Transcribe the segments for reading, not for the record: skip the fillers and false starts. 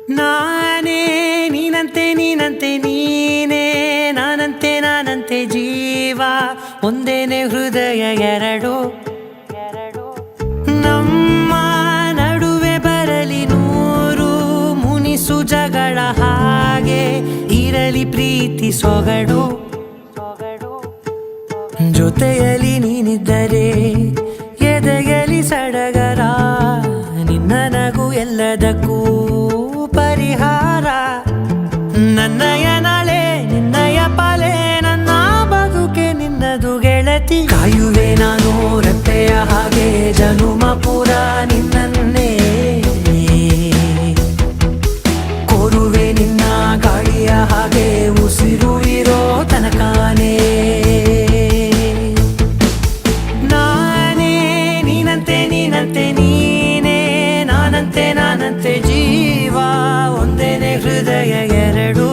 ನಾನೇ ನೀನಂತೆ ನೀನಂತೆ ನೀನೇ ನಾನಂತೆ ನಾನಂತೆ ಜೀವ ಒಂದೇನೆ ಹೃದಯ ಎರಡು ನಮ್ಮ ನಡುವೆ ಬರಲಿ ನೂರು ಮುನಿಸು ಜಗಳ ಹಾಗೆ ಇರಲಿ ಪ್ರೀತಿ ಸೊಗಡು ಜೊತೆಯಲ್ಲಿ ನೀನಿದ್ದರೆ ಎದೆಯಲಿ ಸಡಗರ ನಿನ್ನ ನಗು ಎಲ್ಲದಕ್ಕೂ ಪರಿಹಾರ ನನ್ನಯ ನಾಳೆ ನಿನ್ನಯ ಪಾಲೆ ನನ್ನ ಬದುಕೆ ನಿನ್ನದು ಗೆಳತಿ ಕಾಯುವೆ ನಾನು ರೆಪ್ಪೆಯ ಹಾಗೆ ಜನುಮ ಪೂರ ನಿನ್ನನ್ನೇ ಕೋರುವೆ ನಿನ್ನ ಗಾಳಿಯ ಹಾಗೆ ಉಸಿರು ಇರೋ ತನಕಾನೇ ನಾನೇ ನೀನಂತೆ ನೀನಂತೆ ನೀನೇ ನಾನಂತೆ ನಾನಂತೆ ಜೀವ ಒಂದೇನೆ ಹೃದಯ ಎರಡು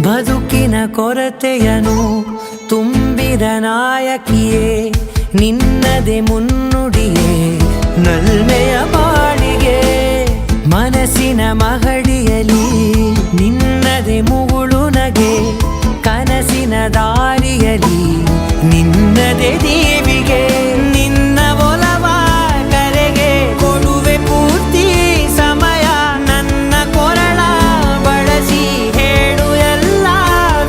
ಬದುಕಿನ ಕೊರತೆಯನು ತುಂಬಿದ ನಾಯಕಿಯೇ ನಿನ್ನದೆ ಮುನ್ನುಡಿಯೇ ನಲ್ಮೆಯ ಬಾಳಿಗೆ ಮನಸ್ಸಿನ ಮಹಡಿಯಲಿ ನಿನ್ನದೆ ಮುಗುಳು ನಗೆ ಕನಸಿನ ದಾರಿಯಲಿ ನಿನ್ನದೆ ದೇವಿಗೆ ನಿನ್ನ ಒಲವ ಕರೆಗೆ ಕೊಡುವೆ ಪೂರ್ತಿ ಸಮಯ ನನ್ನ ಕೊರಳ ಬಳಸಿ ಹೇಳು ಎಲ್ಲ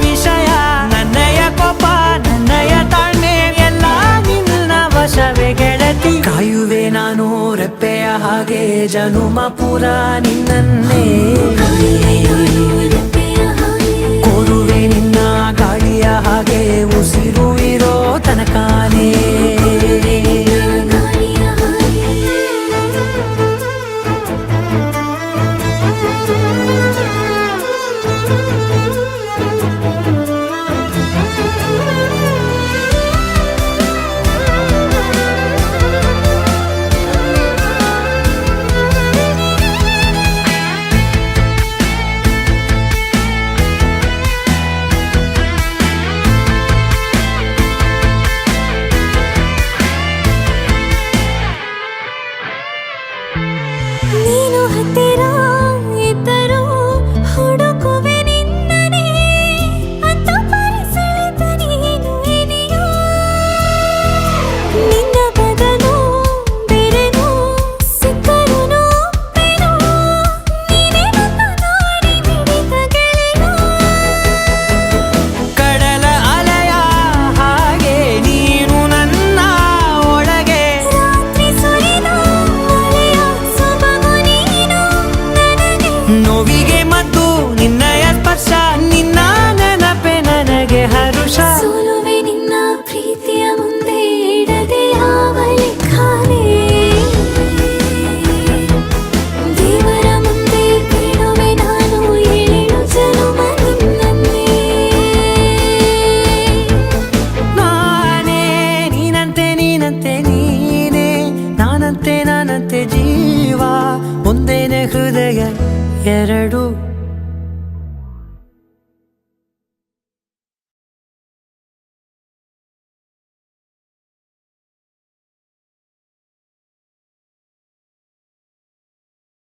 ವಿಷಯ ನನ್ನಯ ಕೋಪ ನನ್ನಯ ತಾಳ್ಮೆ ಎಲ್ಲ ನಿನ್ನ ವಶವೇ ಗೆಳತಿ ಕಾಯುವೆ ನಾನು ರೆಪ್ಪೆಯ ಹಾಗೆ ಜನುಮ ಪುರ ನಿನ್ನನ್ನೇ ಕೋರುವೆ ನಿನ್ನ ಗಾಳಿಯ ಹಾಗೆ ಉಸಿರು ಇರೋ ತನಕಾನೇ ನೀನು ಹತ್ತಿರ ಇದ್ದರೂ ಹುಡುಕುವೆ ನಿನ್ನನೇ ಅಂತ ಪರಿಸಳಿತ ನೀನು ಇದೆಯೋ ನಿನ್ನ ಬದಲು ಬೇರೆನೋ ಸಿಕ್ಕರೂ ಬೇನೋ ನೀನೇ ನನ್ನ ನಾಡಿ ಮಿಡಿತ ಗೆಳೆಯೋ ಕಡಲ ಅಲೆಯ ಹಾಗೆ ನೀನು ನನ್ನ ಒಳಗೆ ರಾತ್ರಿ ಸುರಿದ ಮಳೆಯ ಸೊಬಗು ನೀನು ನನಗೆ ನೋವಿಗೆ ಮತ್ತು ನಿನ್ನಯ ಸ್ಪರ್ಶ ನಿನ್ನ ನೆನಪೆ ನನಗೆ ಹರುಷ ಸೋಲುವೆ ನಿನ್ನ ಪ್ರೀತಿಯ ಮುಂದೆ ಇಡದೆ ಯಾವ ಲೆಕ್ಕನೇ ದೇವರ ಮುಂದೆ ಬಿಡುವೆ ನಾನು ಏಳು ಜನುಮ ನಿನ್ನನ್ನೇ ನಾನೇ ನೀನಂತೆ ನೀನಂತೆ ನೀನೇ ನಾನಂತೆ ನಾನಂತೆ ಜೀವ ಒಂದೇನೆ ಹೃದಯ ಎರಡು